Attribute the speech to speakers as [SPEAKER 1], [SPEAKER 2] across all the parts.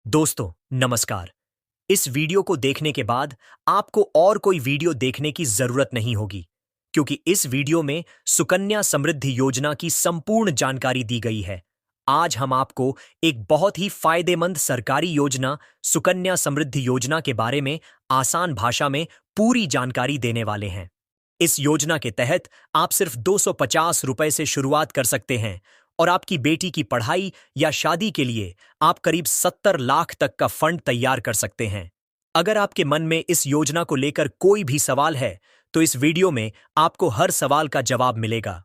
[SPEAKER 1] दोस्तों नमस्कार। इस वीडियो को देखने के बाद आपको और कोई वीडियो देखने की जरूरत नहीं होगी, क्योंकि इस वीडियो में सुकन्या समृद्धि योजना की संपूर्ण जानकारी दी गई है। आज हम आपको एक बहुत ही फायदेमंद सरकारी योजना सुकन्या समृद्धि योजना के बारे में आसान भाषा में पूरी जानकारी देने वाले हैं। इस योजना के तहत आप सिर्फ 250 रुपए से शुरुआत कर सकते हैं और आपकी बेटी की पढ़ाई या शादी के लिए आप करीब 70 लाख तक का फंड तैयार कर सकते हैं। अगर आपके मन में इस योजना को लेकर कोई भी सवाल है, तो इस वीडियो में आपको हर सवाल का जवाब मिलेगा।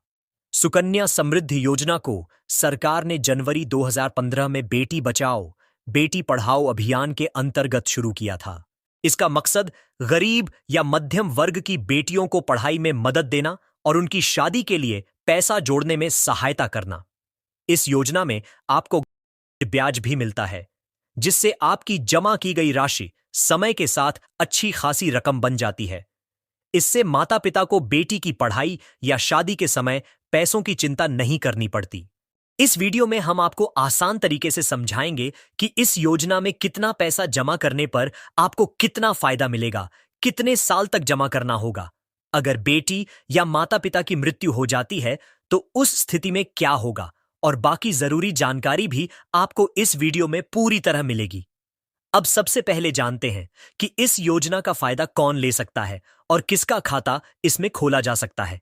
[SPEAKER 1] सुकन्या समृद्धि योजना को सरकार ने जनवरी 2015 में बेटी बचाओ, बेटी पढ़ाओ अभियान के अंतर्गत शुरू किया था। इसका मकसद गरीब या मध्यम वर्ग की बेटियों को पढ़ाई में मदद देना और उनकी शादी के लिए पैसा जोड़ने में सहायता करना। इस योजना में आपको ब्याज भी मिलता है, जिससे आपकी जमा की गई राशि समय के साथ अच्छी खासी रकम बन जाती है। इससे माता पिता को बेटी की पढ़ाई या शादी के समय पैसों की चिंता नहीं करनी पड़ती। इस वीडियो में हम आपको आसान तरीके से समझाएंगे कि इस योजना में कितना पैसा जमा करने पर आपको कितना फायदा मिलेगा, कितने साल तक जमा करना होगा। अगर बेटी या माता पिता की मृत्यु हो जाती है तो उस स्थिति में क्या होगा, और बाकी जरूरी जानकारी भी आपको इस वीडियो में पूरी तरह मिलेगी। अब सबसे पहले जानते हैं कि इस योजना का फायदा कौन ले सकता है और किसका खाता इसमें खोला जा सकता है।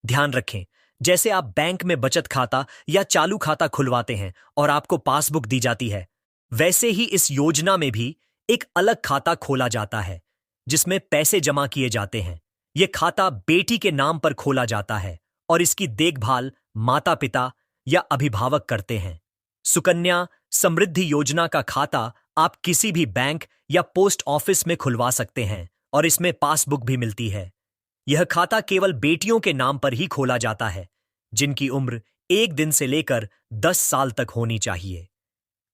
[SPEAKER 1] ध्यान रखें, जैसे आप बैंक में बचत खाता या चालू खाता खुलवाते हैं और आपको पासबुक दी जाती है, वैसे ही इस योजना में भी एक अलग खाता खोला जाता है जिसमें पैसे जमा किए जाते हैं। यह खाता बेटी के नाम पर खोला जाता है और इसकी देखभाल माता पिता या अभिभावक करते हैं। सुकन्या समृद्धि योजना का खाता आप किसी भी बैंक या पोस्ट ऑफिस में खुलवा सकते हैं और इसमें पासबुक भी मिलती है। यह खाता केवल बेटियों के नाम पर ही खोला जाता है, जिनकी उम्र 1 दिन से लेकर 10 साल तक होनी चाहिए।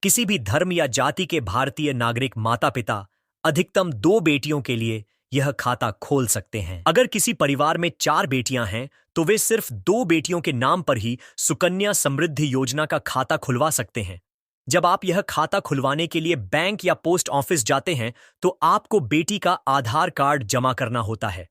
[SPEAKER 1] किसी भी धर्म या जाति के भारतीय नागरिक माता पिता अधिकतम 2 बेटियों के लिए यह खाता खोल सकते हैं। अगर किसी परिवार में 4 बेटियां हैं तो वे सिर्फ 2 बेटियों के नाम पर ही सुकन्या समृद्धि योजना का खाता खुलवा सकते हैं। जब आप यह खाता खुलवाने के लिए बैंक या पोस्ट ऑफिस जाते हैं तो आपको बेटी का आधार कार्ड जमा करना होता है।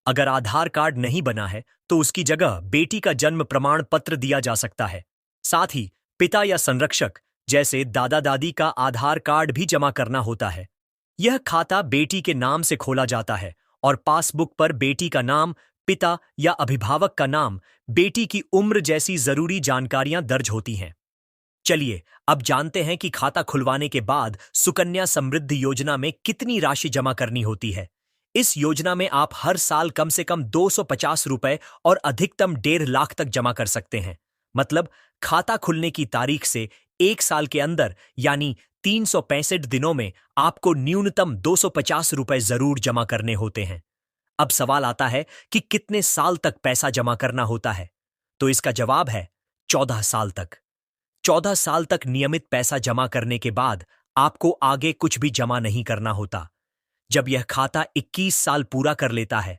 [SPEAKER 1] अगर आधार कार्ड नहीं बना है तो उसकी जगह बेटी का जन्म प्रमाण पत्र दिया जा सकता है। साथ ही पिता या संरक्षक जैसे दादा दादी का आधार कार्ड भी जमा करना होता है। यह खाता बेटी के नाम से खोला जाता है और पासबुक पर बेटी का नाम, पिता या अभिभावक का नाम, बेटी की उम्र जैसी जरूरी जानकारियां दर्ज होती हैं। चलिए अब जानते हैं कि खाता खुलवाने के बाद सुकन्या समृद्धि योजना में कितनी राशि जमा करनी होती है। इस योजना में आप हर साल कम से कम 250 रुपए और अधिकतम 1.5 लाख तक जमा कर सकते हैं। मतलब खाता खुलने की तारीख से 1 साल के अंदर यानी 365 दिनों में आपको न्यूनतम 250 रुपए जरूर जमा करने होते हैं। अब सवाल आता है कि कितने साल तक पैसा जमा करना होता है, तो इसका जवाब है 14 साल तक। 14 साल तक नियमित पैसा जमा करने के बाद आपको आगे कुछ भी जमा नहीं करना होता। जब यह खाता 21 साल पूरा कर लेता है,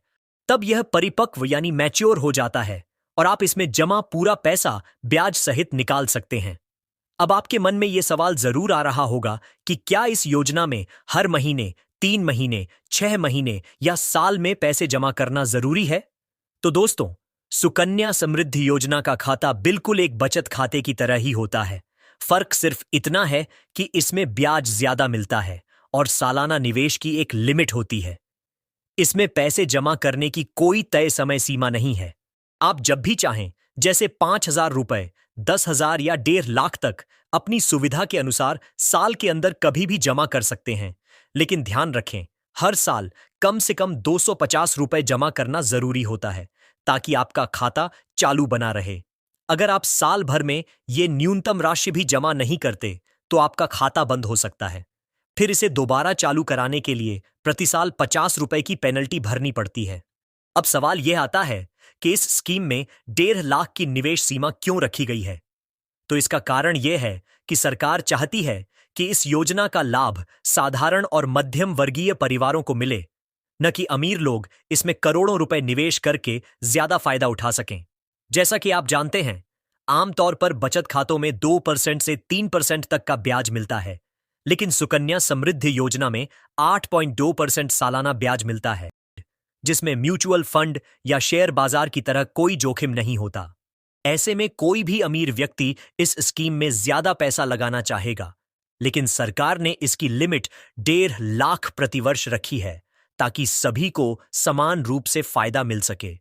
[SPEAKER 1] तब यह परिपक्व यानी मैच्योर हो जाता है और आप इसमें जमा पूरा पैसा ब्याज सहित निकाल सकते हैं। अब आपके मन में यह सवाल जरूर आ रहा होगा कि क्या इस योजना में हर महीने, 3 महीने, 6 महीने या साल में पैसे जमा करना जरूरी है? तो दोस्तों, सुकन्या समृद्धि योजना का खाता बिल्कुल एक बचत खाते की तरह ही होता है। फर्क सिर्फ इतना है कि इसमें ब्याज ज्यादा मिलता है और सालाना निवेश की एक लिमिट होती है। इसमें पैसे जमा करने की कोई तय समय सीमा नहीं है। आप जब भी चाहें, जैसे 5,000 रुपए, 10,000 या 1.5 लाख तक, अपनी सुविधा के अनुसार साल के अंदर कभी भी जमा कर सकते हैं। लेकिन ध्यान रखें, हर साल कम से कम 250 रुपए जमा करना जरूरी होता है ताकि आपका खाता चालू बना रहे। अगर आप साल भर में ये न्यूनतम राशि भी जमा नहीं करते तो आपका खाता बंद हो सकता है। फिर इसे दोबारा चालू कराने के लिए प्रति साल 50 रुपए की पेनल्टी भरनी पड़ती है। अब सवाल यह आता है कि इस स्कीम में 1.5 लाख की निवेश सीमा क्यों रखी गई है? तो इसका कारण यह है कि सरकार चाहती है कि इस योजना का लाभ साधारण और मध्यम वर्गीय परिवारों को मिले, न कि अमीर लोग इसमें करोड़ों रुपए निवेश करके ज्यादा फायदा उठा सकें। जैसा कि आप जानते हैं, आमतौर पर बचत खातों में 2% से 3% तक का ब्याज मिलता है, लेकिन सुकन्या समृद्धि योजना में 8.2% सालाना ब्याज मिलता है, जिसमें म्यूचुअल फंड या शेयर बाजार की तरह कोई जोखिम नहीं होता। ऐसे में कोई भी अमीर व्यक्ति इस स्कीम में ज्यादा पैसा लगाना चाहेगा, लेकिन सरकार ने इसकी लिमिट 1.5 लाख प्रतिवर्ष रखी है ताकि सभी को समान रूप से फायदा मिल सके।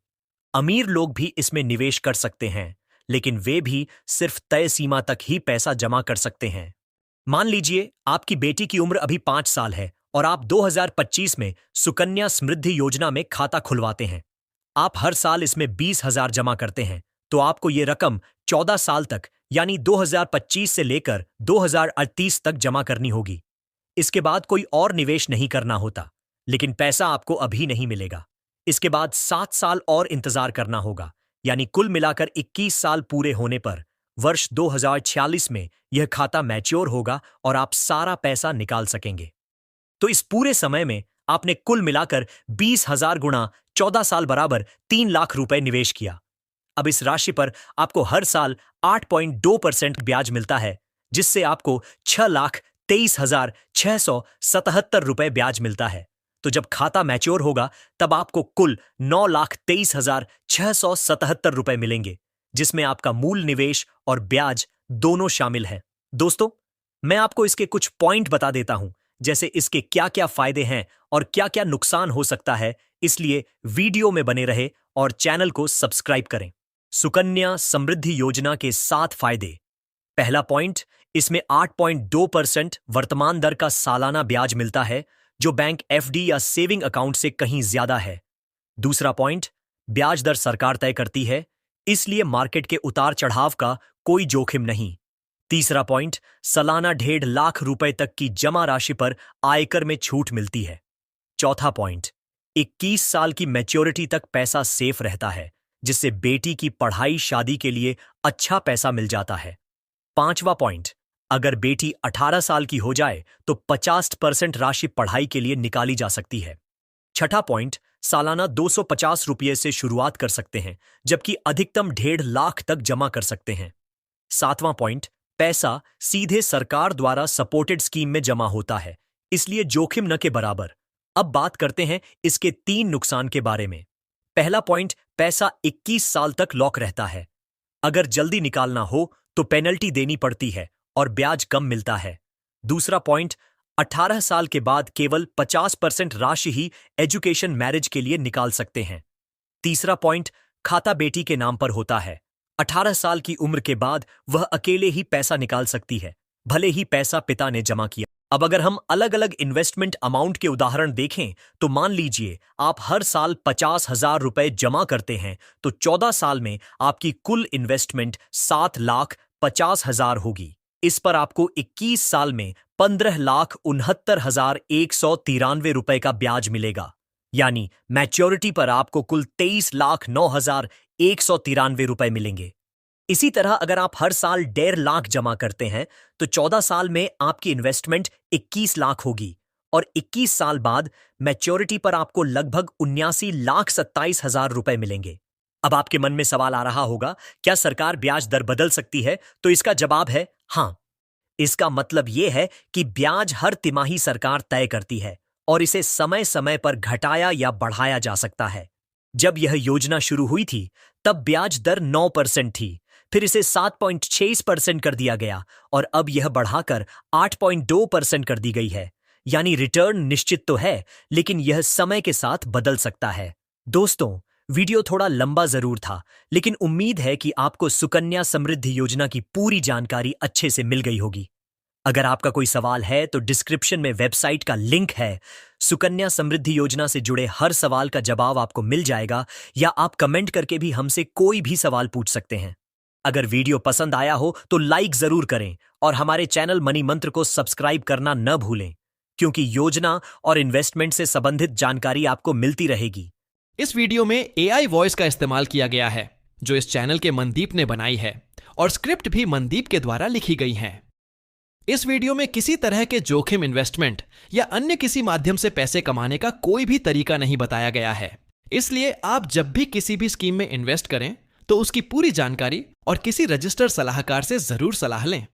[SPEAKER 1] अमीर लोग भी इसमें निवेश कर सकते हैं, लेकिन वे भी सिर्फ तय सीमा तक ही पैसा जमा कर सकते हैं। मान लीजिए आपकी बेटी की उम्र अभी 5 साल है और आप 2025 में सुकन्या समृद्धि योजना में खाता खुलवाते हैं। आप हर साल इसमें 20,000 जमा करते हैं, तो आपको ये रकम 14 साल तक यानी 2025 से लेकर 2038 तक जमा करनी होगी। इसके बाद कोई और निवेश नहीं करना होता, लेकिन पैसा आपको अभी नहीं मिलेगा। इसके बाद 7 साल और इंतजार करना होगा, यानी कुल मिलाकर 21 साल पूरे होने पर वर्ष 2046 में यह खाता मैच्योर होगा और आप सारा पैसा निकाल सकेंगे। तो इस पूरे समय में आपने कुल मिलाकर 20,000 गुणा 14 साल बराबर 3 लाख रुपए निवेश किया। अब इस राशि पर आपको हर साल 8.2% ब्याज मिलता है, जिससे आपको 6,23,677 रुपए ब्याज मिलता है। तो जब खाता मैच्योर होगा तब आपको कुल 9,23,677 रुपए मिलेंगे, जिसमें आपका मूल निवेश और ब्याज दोनों शामिल हैं। दोस्तों, मैं आपको इसके कुछ पॉइंट बता देता हूं, जैसे इसके क्या क्या फायदे हैं और क्या क्या नुकसान हो सकता है, इसलिए वीडियो में बने रहे और चैनल को सब्सक्राइब करें। सुकन्या समृद्धि योजना के 7 फायदे। पहला पॉइंट, इसमें 8.2% वर्तमान दर का सालाना ब्याज मिलता है, जो बैंक एफडी या सेविंग अकाउंट से कहीं ज्यादा है। दूसरा पॉइंट, ब्याज दर सरकार तय करती है, इसलिए मार्केट के उतार चढ़ाव का कोई जोखिम नहीं। तीसरा पॉइंट, सालाना 1.5 लाख रुपए तक की जमा राशि पर आयकर में छूट मिलती है। चौथा पॉइंट, 21 साल की मैच्योरिटी तक पैसा सेफ रहता है, जिससे बेटी की पढ़ाई शादी के लिए अच्छा पैसा मिल जाता है। पांचवा पॉइंट, अगर बेटी 18 साल की हो जाए तो 50% राशि पढ़ाई के लिए निकाली जा सकती है। छठा पॉइंट, सालाना 250 रुपये से शुरुआत कर सकते हैं, जबकि अधिकतम 1.5 लाख तक जमा कर सकते हैं। सातवां पॉइंट, पैसा सीधे सरकार द्वारा सपोर्टेड स्कीम में जमा होता है, इसलिए जोखिम न के बराबर। अब बात करते हैं इसके 3 नुकसान के बारे में। पहला पॉइंट, पैसा 21 साल तक लॉक रहता है। अगर जल्दी निकालना हो तो पेनल्टी देनी पड़ती है और ब्याज कम मिलता है। दूसरा पॉइंट, 18 साल के बाद केवल 50% राशि ही एजुकेशन मैरिज के लिए निकाल सकते हैं। तीसरा पॉइंट, खाता बेटी के नाम पर होता है। 18 साल की उम्र के बाद वह अकेले ही पैसा निकाल सकती है, भले ही पैसा पिता ने जमा किया। अब अगर हम अलग अलग इन्वेस्टमेंट अमाउंट के उदाहरण देखें तो मान लीजिए आप हर साल 50,000 रुपए जमा करते हैं, तो 14 साल में आपकी कुल इन्वेस्टमेंट 7,50,000 होगी। इस पर आपको 21 साल में 15,69,193 रुपए का ब्याज मिलेगा, यानी मैच्योरिटी पर आपको कुल 23,09,193 रुपए मिलेंगे। इसी तरह अगर आप हर साल 1.5 लाख जमा करते हैं तो 14 साल में आपकी इन्वेस्टमेंट 21 लाख होगी और 21 साल बाद मैच्योरिटी पर आपको लगभग 79,27,000 रुपए मिलेंगे। अब आपके मन में सवाल आ रहा होगा, क्या सरकार ब्याज दर बदल सकती है? तो इसका जवाब है हाँ। इसका मतलब यह है कि ब्याज हर तिमाही सरकार तय करती है और इसे समय समय पर घटाया या बढ़ाया जा सकता है। जब यह योजना शुरू हुई थी तब ब्याज दर 9% थी, फिर इसे 7.6% कर दिया गया और अब यह बढ़ाकर 8.2% कर दी गई है। यानी रिटर्न निश्चित तो है, लेकिन यह समय के साथ बदल सकता है। दोस्तों, वीडियो थोड़ा लंबा जरूर था, लेकिन उम्मीद है कि आपको सुकन्या समृद्धि योजना की पूरी जानकारी अच्छे से मिल गई होगी। अगर आपका कोई सवाल है तो डिस्क्रिप्शन में वेबसाइट का लिंक है। सुकन्या समृद्धि योजना से जुड़े हर सवाल का जवाब आपको मिल जाएगा, या आप कमेंट करके भी हमसे कोई भी सवाल पूछ सकते हैं। अगर वीडियो पसंद आया हो तो लाइक जरूर करें और हमारे चैनल मनी मंत्र को सब्सक्राइब करना न भूलें, क्योंकि योजना और इन्वेस्टमेंट से संबंधित जानकारी आपको मिलती रहेगी।
[SPEAKER 2] इस वीडियो में AI वॉइस का इस्तेमाल किया गया है, जो इस चैनल के मनदीप ने बनाई है, और स्क्रिप्ट भी मनदीप के द्वारा लिखी गई है। इस वीडियो में किसी तरह के जोखिम इन्वेस्टमेंट या अन्य किसी माध्यम से पैसे कमाने का कोई भी तरीका नहीं बताया गया है। इसलिए आप जब भी किसी भी स्कीम में इन्वेस्ट करें तो उसकी पूरी जानकारी और किसी रजिस्टर्ड सलाहकार से जरूर सलाह लें।